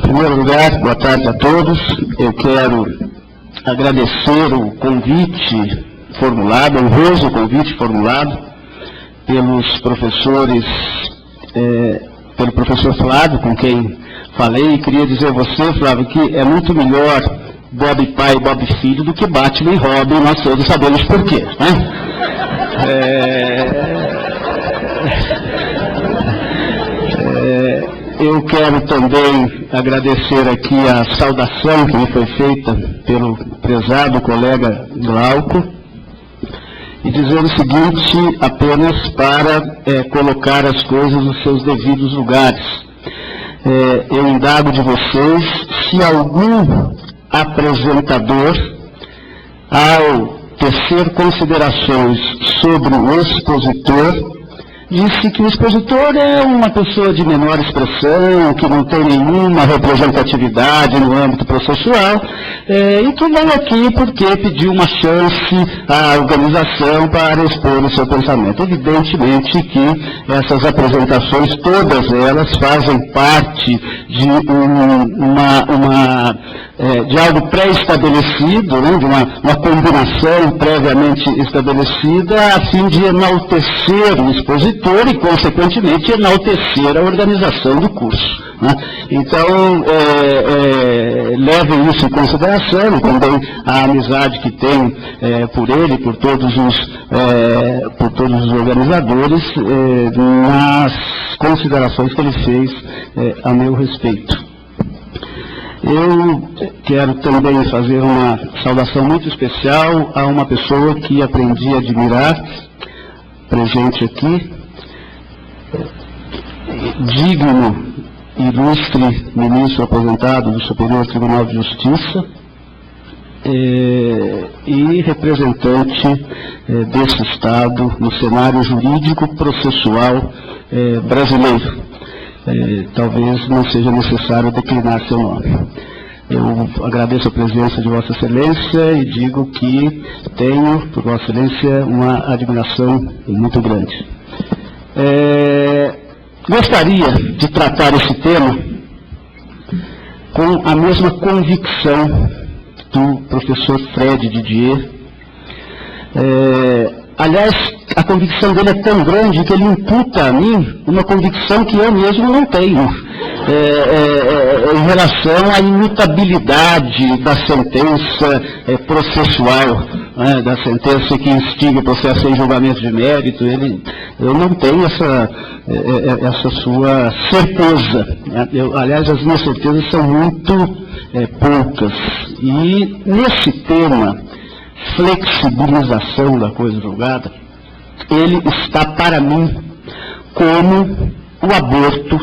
Em primeiro lugar, boa tarde a todos. Eu quero agradecer o convite formulado, o honroso convite formulado pelos professores, pelo professor Flávio, com quem falei, e queria dizer a você, Flávio, que é muito melhor Bob pai e Bob filho do que Batman e Robin, nós todos sabemos por quê, né? Eu quero também agradecer aqui a saudação que me foi feita pelo prezado colega Glauco e dizer o seguinte, apenas para colocar as coisas nos seus devidos lugares. Eu indago de vocês se algum apresentador, ao tecer considerações sobre o expositor, disse que o expositor é uma pessoa de menor expressão, que não tem nenhuma representatividade no âmbito processual, e que vem aqui porque pediu uma chance à organização para expor o seu pensamento. Evidentemente que essas apresentações, todas elas, fazem parte de de algo pré-estabelecido, né, de uma combinação previamente estabelecida, a fim de enaltecer o expositor e, consequentemente, enaltecer a organização do curso, né? Então, levem isso em consideração, e também a amizade que tenho por ele, por todos os organizadores, nas considerações que ele fez a meu respeito. Eu quero também fazer uma saudação muito especial a uma pessoa que aprendi a admirar, presente aqui, digno, ilustre ministro aposentado do Superior Tribunal de Justiça e representante desse Estado no cenário jurídico processual brasileiro. Talvez não seja necessário declinar seu nome. Eu agradeço a presença de Vossa Excelência e digo que tenho, por Vossa Excelência, uma admiração muito grande. Gostaria de tratar esse tema com a mesma convicção do professor Fred Didier. Aliás, a convicção dele é tão grande que ele imputa a mim uma convicção que eu mesmo não tenho, em relação à imutabilidade da sentença processual, né, da sentença que instiga o processo em julgamento de mérito. Eu não tenho essa sua certeza, né? Aliás, as minhas certezas são muito poucas. E nesse tema, flexibilização da coisa julgada, ele está para mim como o aborto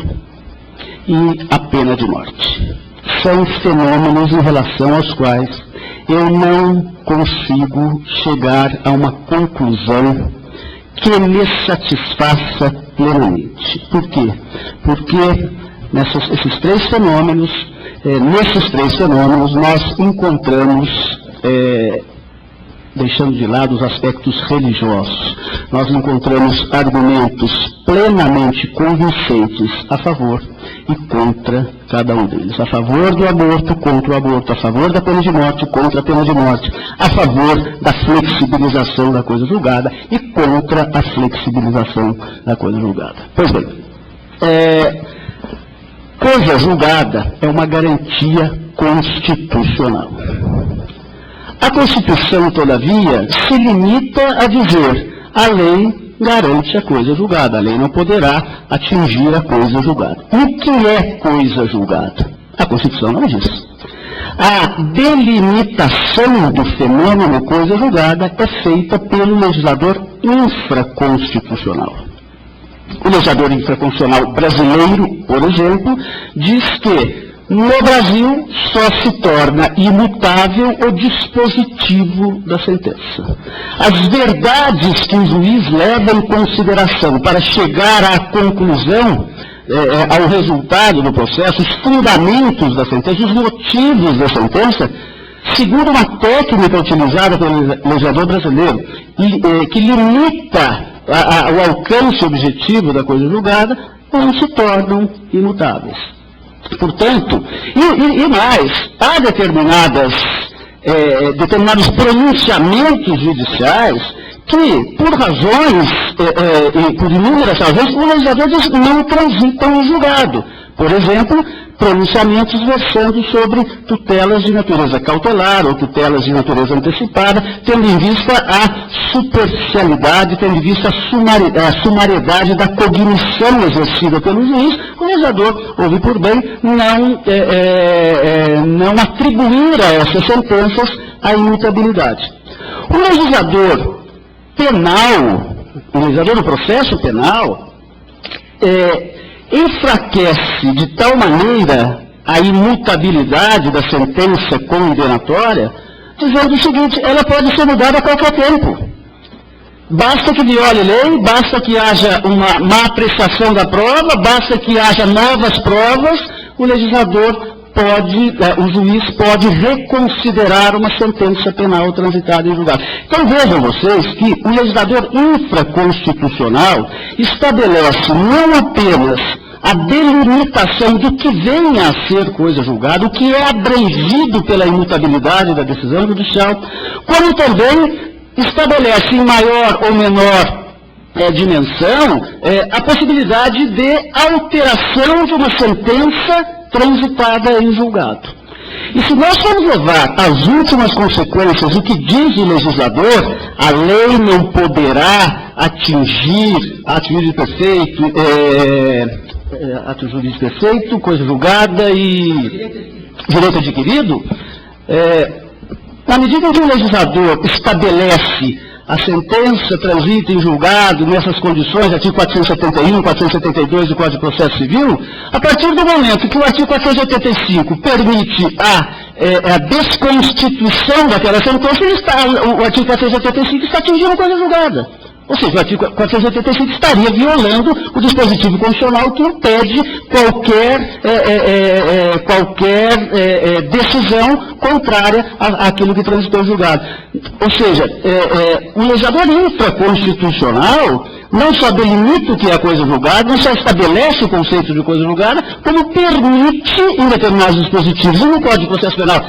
e a pena de morte. São fenômenos em relação aos quais eu não consigo chegar a uma conclusão que me satisfaça plenamente. Por quê? Porque nesses três fenômenos nós encontramos, deixando de lado os aspectos religiosos, nós encontramos argumentos plenamente convincentes a favor e contra cada um deles. A favor do aborto, contra o aborto. A favor da pena de morte, contra a pena de morte. A favor da flexibilização da coisa julgada e contra a flexibilização da coisa julgada. Pois bem, coisa julgada é uma garantia constitucional. A Constituição, todavia, se limita a dizer: a lei garante a coisa julgada, a lei não poderá atingir a coisa julgada. O que é coisa julgada? A Constituição não diz. A delimitação do fenômeno coisa julgada é feita pelo legislador infraconstitucional. O legislador infraconstitucional brasileiro, por exemplo, diz que no Brasil, só se torna imutável o dispositivo da sentença. As verdades que o juiz leva em consideração para chegar à conclusão, ao resultado do processo, os fundamentos da sentença, os motivos da sentença, segundo uma técnica utilizada pelo legislador brasileiro, que limita o alcance objetivo da coisa julgada, não se tornam imutáveis. Portanto, e mais, há determinados pronunciamentos judiciais que, por razões, por inúmeras razões, os legisladores não transitam em julgado. Por exemplo, pronunciamentos versando sobre tutelas de natureza cautelar ou tutelas de natureza antecipada, tendo em vista a superficialidade, tendo em vista a sumariedade da cognição exercida pelo juiz, o legislador, ouve por bem, não atribuir a essas sentenças a imutabilidade. O legislador penal, o legislador do processo penal, enfraquece de tal maneira a imutabilidade da sentença condenatória, dizendo o seguinte: ela pode ser mudada a qualquer tempo. Basta que viole lei, basta que haja uma má apreciação da prova, basta que haja novas provas, o legislador pode, o juiz pode reconsiderar uma sentença penal transitada em julgado. Então vejam vocês que o legislador infraconstitucional estabelece não apenas a delimitação do que venha a ser coisa julgada, o que é abrangido pela imutabilidade da decisão judicial, como também estabelece em maior ou menor dimensão a possibilidade de alteração de uma sentença transitada em julgado. E se nós formos levar às últimas consequências o que diz o legislador, a lei não poderá atingir ato de prefeito, coisa julgada e direito adquirido, na medida em que o legislador estabelece a sentença transita em julgado nessas condições, artigo 471, 472 do Código de Processo Civil, a partir do momento que o artigo 485 permite a desconstituição daquela sentença, o artigo 485 está atingindo a coisa julgada. Ou seja, o artigo 485 estaria violando o dispositivo constitucional que impede qualquer decisão contrária àquilo que transitou em julgado. Ou seja, o legislador infraconstitucional não só delimita o que é a coisa julgada, não só estabelece o conceito de coisa julgada, como permite, em determinados dispositivos, e no Código de Processo Penal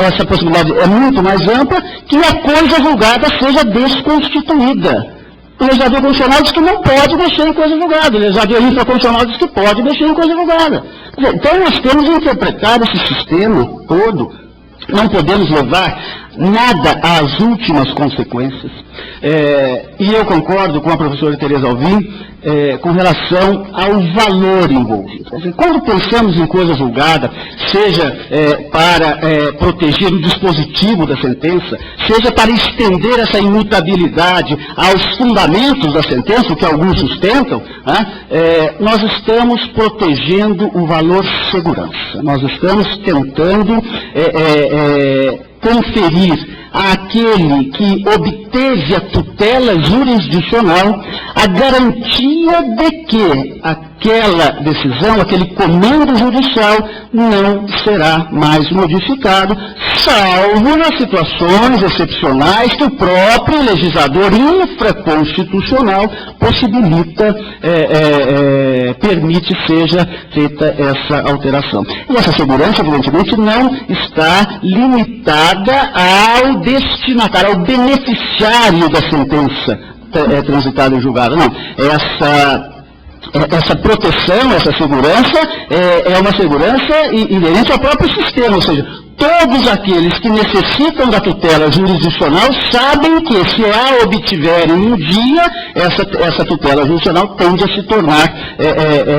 essa possibilidade é muito mais ampla, que a coisa julgada seja desconstituída. O legislador constitucional diz que não pode mexer em coisa julgada, o legislador infraconstitucional diz que pode mexer em coisa julgada. Então nós temos que interpretar esse sistema todo, não podemos levar nada às últimas consequências. E eu concordo com a professora Tereza Alvim com relação ao valor envolvido. Quando pensamos em coisa julgada, seja para proteger o dispositivo da sentença, seja para estender essa imutabilidade aos fundamentos da sentença, que alguns sustentam, nós estamos protegendo o valor segurança. Nós estamos tentando conferir àquele que obteve a tutela jurisdicional a garantia de que aquela decisão, aquele comando judicial não será mais modificado, salvo nas situações excepcionais que o próprio legislador infraconstitucional possibilita, permite seja feita essa alteração. E essa segurança, evidentemente, não está limitada ao destinatário, ao beneficiário da sentença transitada em julgado. Não, essa proteção, essa segurança é uma segurança inerente ao próprio sistema, ou seja, todos aqueles que necessitam da tutela jurisdicional sabem que, se a obtiverem um dia, essa tutela jurisdicional tende a se tornar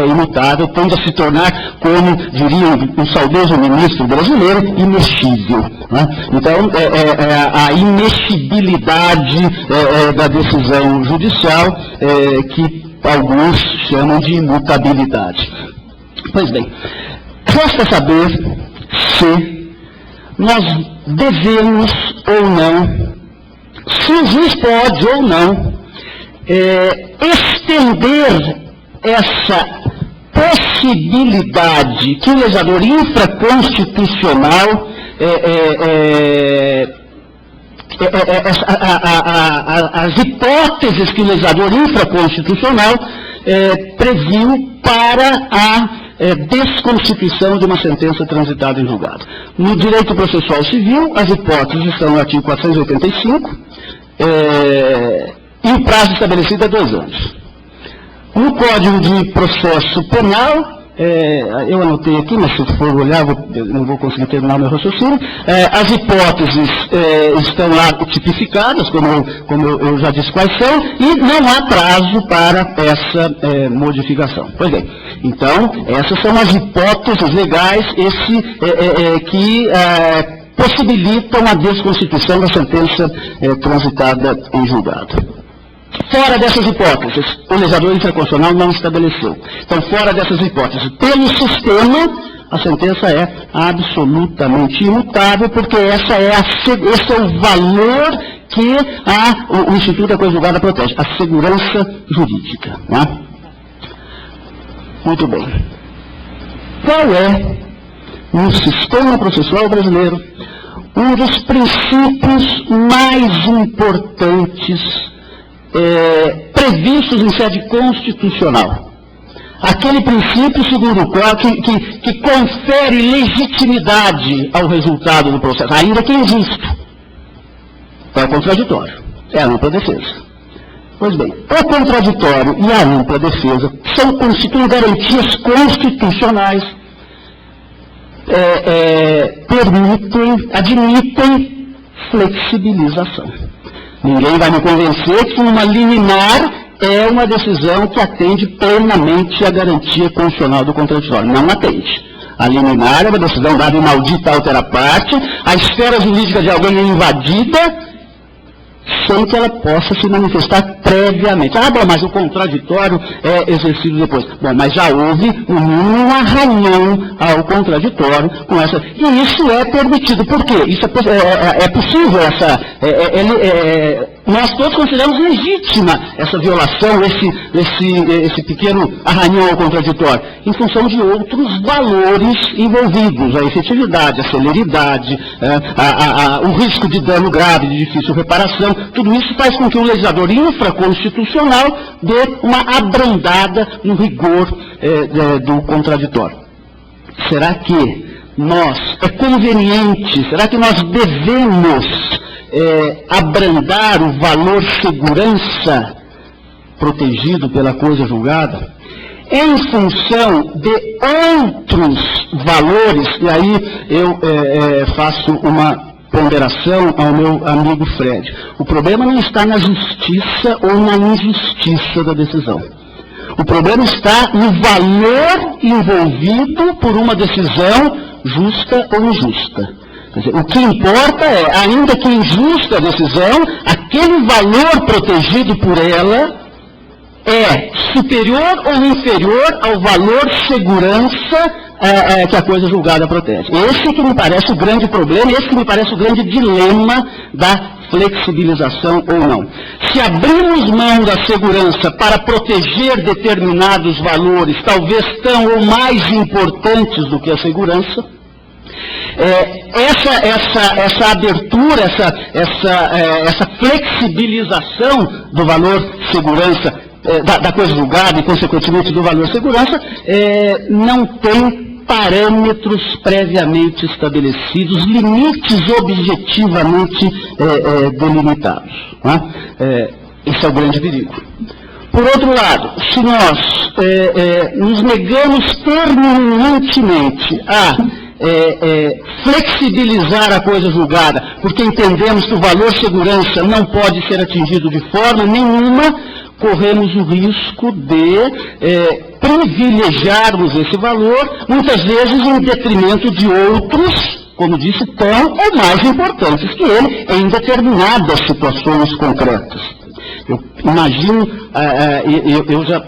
imutável, tende a se tornar, como diria um saudoso ministro brasileiro, imexível. Então, a imexibilidade da decisão judicial que alguns chamam de imutabilidade. Pois bem, resta saber se nós devemos ou não, se o juiz pode ou não, estender essa possibilidade que o legislador infraconstitucional as hipóteses que o legislador infraconstitucional previu para a desconstituição de uma sentença transitada em julgado. No direito processual civil, as hipóteses estão no artigo 485, e o prazo estabelecido é 2 anos. No Código de Processo Penal, eu anotei aqui, mas se for olhar, eu não vou conseguir terminar o meu raciocínio, as hipóteses estão lá tipificadas, como eu já disse quais são, e não há prazo para essa modificação. Pois bem, então, essas são as hipóteses legais que possibilitam a desconstituição da sentença transitada em julgado. Fora dessas hipóteses, o legislador infraconstitucional não estabeleceu. Então, fora dessas hipóteses, pelo sistema, a sentença é absolutamente imutável, porque esse é o valor que o Instituto da Coisa Julgada protege, a segurança jurídica. Não é? Muito bem. Qual é, no sistema processual brasileiro, um dos princípios mais importantes previstos em sede constitucional? Aquele princípio segundo o qual que confere legitimidade ao resultado do processo, ainda que injusto. É o contraditório, é a ampla defesa. Pois bem, o contraditório e a ampla defesa constituem garantias constitucionais, admitem flexibilização. Ninguém vai me convencer que uma liminar é uma decisão que atende plenamente à garantia constitucional do contraditório. Não atende. A liminar é uma decisão dada em maldita altera parte, a esfera jurídica de alguém é invadida, sem que ela possa se manifestar previamente. Bom, mas o contraditório é exercido depois. Bom, mas já houve, no mínimo, um arranhão ao contraditório com essa. E isso é permitido. Por quê? Isso é possível, nós todos consideramos legítima essa violação, esse pequeno arranhão ao contraditório, em função de outros valores envolvidos, a efetividade, a celeridade, o risco de dano grave, de difícil reparação. Tudo isso faz com que o legislador infraconstitucional dê uma abrandada no rigor do contraditório. Será que é conveniente, será que nós devemos abrandar o valor segurança protegido pela coisa julgada em função de outros valores? E aí eu faço uma ponderação ao meu amigo Fred. O problema não está na justiça ou na injustiça da decisão. O problema está no valor envolvido por uma decisão justa ou injusta. Quer dizer, o que importa é, ainda que injusta a decisão, aquele valor protegido por ela é superior ou inferior ao valor segurança que a coisa julgada protege. Esse que me parece o grande problema, esse que me parece o grande dilema da flexibilização ou não. Se abrirmos mão da segurança para proteger determinados valores, talvez tão ou mais importantes do que a segurança, essa abertura, essa flexibilização do valor segurança, da coisa julgada e, consequentemente, do valor segurança, não tem parâmetros previamente estabelecidos, limites objetivamente delimitados. Né? Esse é o grande perigo. Por outro lado, se nós nos negamos terminantemente a flexibilizar a coisa julgada, porque entendemos que o valor segurança não pode ser atingido de forma nenhuma, corremos o risco de privilegiarmos esse valor, muitas vezes em detrimento de outros, como disse, tão ou mais importantes que ele, em determinadas situações concretas. Eu imagino, eu já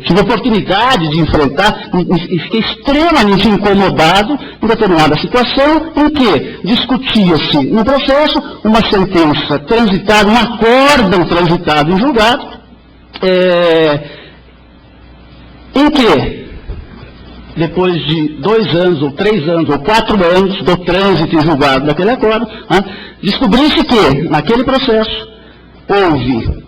tive a oportunidade de enfrentar e fiquei extremamente incomodado em determinada situação em que discutia-se no processo uma sentença transitada, um acórdão transitado em julgado, em que, depois de 2 anos, ou 3 anos, ou 4 anos do trânsito em julgado daquele acórdão, descobriu-se que, naquele processo, houve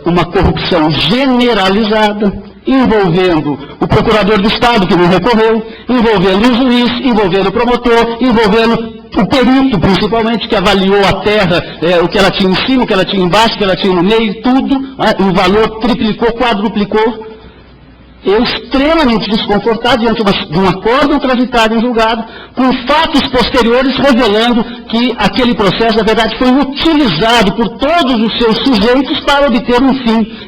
uma corrupção generalizada, envolvendo o procurador do Estado, que não recorreu, envolvendo o juiz, envolvendo o promotor, envolvendo o perito, principalmente, que avaliou a terra, o que ela tinha em cima, o que ela tinha embaixo, o que ela tinha no meio, tudo, o valor triplicou, quadruplicou. Eu extremamente desconfortado diante de um acórdão transitado em julgado, com fatos posteriores revelando que aquele processo, na verdade, foi utilizado por todos os seus sujeitos para obter um fim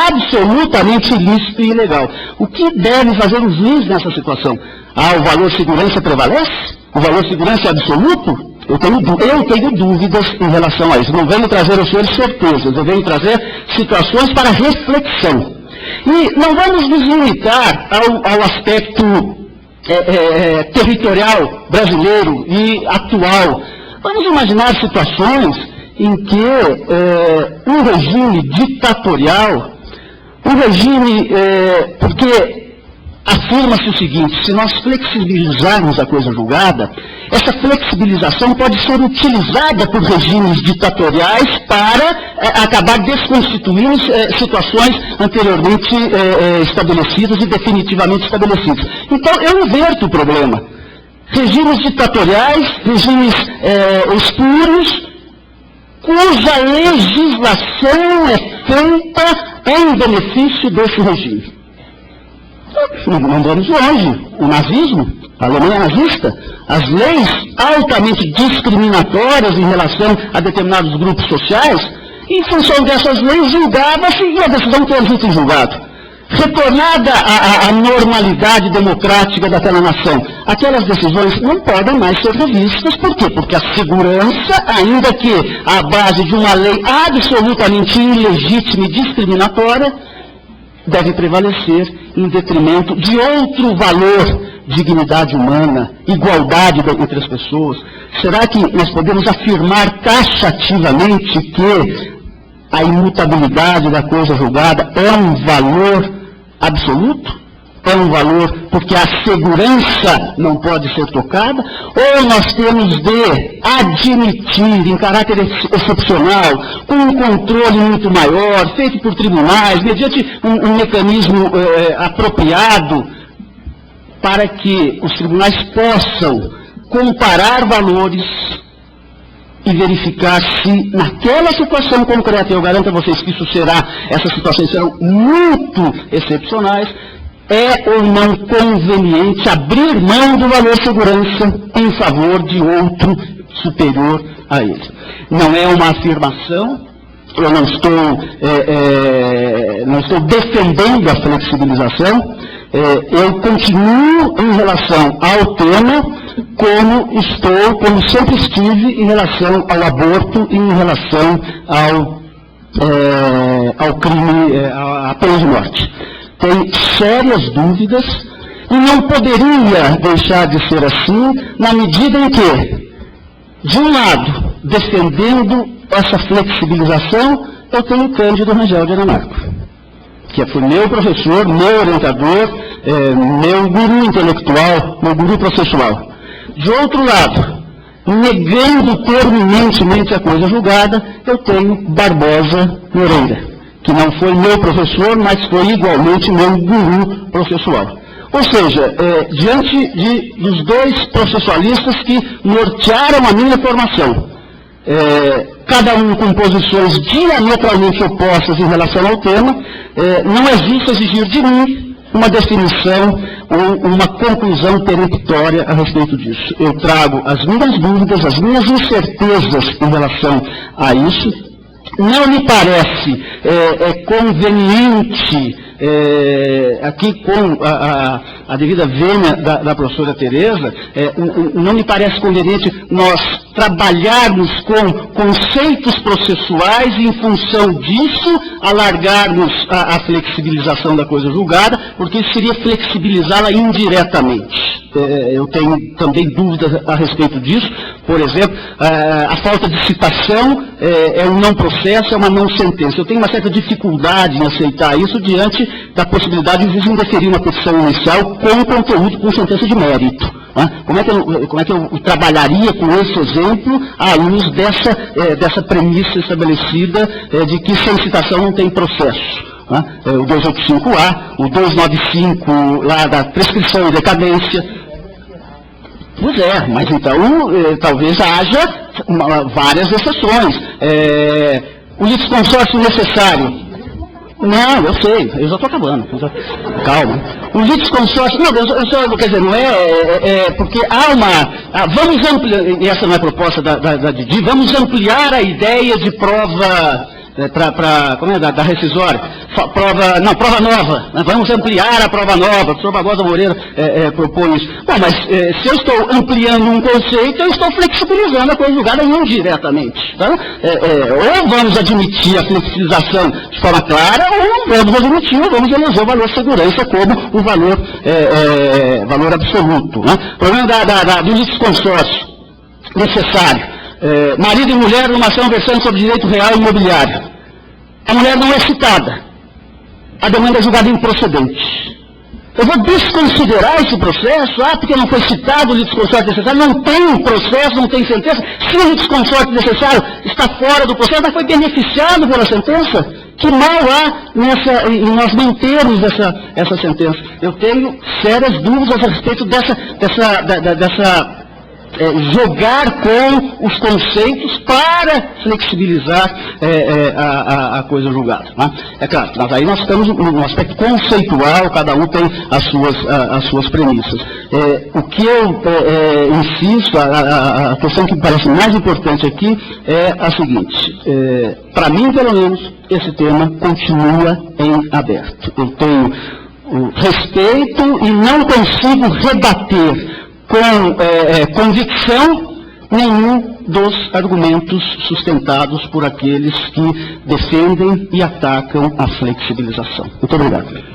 absolutamente ilícito e ilegal. O que deve fazer o juiz nessa situação? O valor segurança prevalece? O valor segurança é absoluto? Eu tenho dúvidas em relação a isso. Não venho trazer aos senhores certezas, eu venho trazer situações para reflexão. E não vamos nos limitar ao aspecto territorial brasileiro e atual. Vamos imaginar situações em que um regime ditatorial, porque afirma-se o seguinte: se nós flexibilizarmos a coisa julgada, essa flexibilização pode ser utilizada por regimes ditatoriais para acabar desconstituindo situações anteriormente estabelecidas e definitivamente estabelecidas. Então, eu inverto o problema. Regimes ditatoriais, regimes espúrios, cuja legislação é feita em benefício desse regime. Não vamos longe. O nazismo, a Alemanha nazista, as leis altamente discriminatórias em relação a determinados grupos sociais, em função dessas leis julgava-se e a decisão transita em julgado. Retornada à normalidade democrática daquela nação, aquelas decisões não podem mais ser revistas. Por quê? Porque a segurança, ainda que à base de uma lei absolutamente ilegítima e discriminatória, deve prevalecer em detrimento de outro valor, dignidade humana, igualdade entre as pessoas. Será que nós podemos afirmar taxativamente que a imutabilidade da coisa julgada é um valor absoluto? É um valor porque a segurança não pode ser tocada? Ou nós temos de admitir, em caráter excepcional, com um controle muito maior, feito por tribunais, mediante um mecanismo apropriado, para que os tribunais possam comparar valores e verificar se naquela situação concreta, eu garanto a vocês que essas situações serão muito excepcionais, é ou não conveniente abrir mão do valor segurança em favor de outro superior a ele. Não é uma afirmação, eu não estou defendendo a flexibilização, eu continuo em relação ao tema como sempre estive em relação ao aborto e em relação ao crime, à pena de morte. Tem sérias dúvidas e não poderia deixar de ser assim na medida em que, de um lado, defendendo essa flexibilização, eu tenho Cândido Rangel de Anamarco, que foi meu professor, meu orientador, meu guru intelectual, meu guru processual. De outro lado, negando terminantemente a coisa julgada, eu tenho Barbosa Moreira, que não foi meu professor, mas foi igualmente meu guru processual. Ou seja, diante dos dois processualistas que nortearam a minha formação, cada um com posições diametralmente opostas em relação ao tema, não existe exigir de mim uma definição ou uma conclusão peremptória a respeito disso. Eu trago as minhas dúvidas, as minhas incertezas em relação a isso. Não me parece conveniente, aqui com a devida vênia da professora Tereza, não me parece conveniente nós trabalharmos com conceitos processuais e, em função disso, alargarmos a flexibilização da coisa julgada, porque isso seria flexibilizá-la indiretamente. Eu tenho também dúvidas a respeito disso. Por exemplo, a falta de citação é um não processo, é uma não sentença. Eu tenho uma certa dificuldade em aceitar isso diante da possibilidade de indeferir uma petição inicial com conteúdo, com sentença de mérito. Como é que eu trabalharia com esse exemplo à luz dessa premissa estabelecida de que sem citação não tem processo? né? O 285A, o 295 lá da prescrição e decadência. Pois é, mas então talvez haja várias exceções. O litisconsórcio necessário. Não, eu sei, eu já estou acabando. Calma. O litisconsórcio. Não, quer dizer, não porque há uma. Vamos ampliar, e essa não é a proposta da Didi, vamos ampliar a ideia de prova. Como é da rescisória? Prova nova. Né? Vamos ampliar a prova nova. O professor Barbosa Moreira propõe isso. Bom, mas se eu estou ampliando um conceito, eu estou flexibilizando a coisa julgada indiretamente. Tá? Ou vamos admitir a flexibilização de forma clara, ou não vamos admitir, ou vamos eleger o valor segurança como o valor absoluto. Né? O problema do litisconsórcio necessário. Marido e mulher numa ação versando sobre direito real e imobiliário. A mulher não é citada. A demanda é julgada improcedente. Eu vou desconsiderar esse processo, porque não foi citado o litisconsórcio necessário, não tem processo, não tem sentença. Se o litisconsórcio necessário está fora do processo, mas foi beneficiado pela sentença, que mal há em nós mantermos essa sentença. Eu tenho sérias dúvidas a respeito dessa jogar com os conceitos para flexibilizar a coisa julgada. Né? É claro, mas aí nós estamos no aspecto conceitual, cada um tem as suas premissas. O que eu insisto, a questão que me parece mais importante aqui é a seguinte, para mim, pelo menos, esse tema continua em aberto. Eu tenho respeito e não consigo rebater com convicção nenhum dos argumentos sustentados por aqueles que defendem e atacam a flexibilização. Muito obrigado.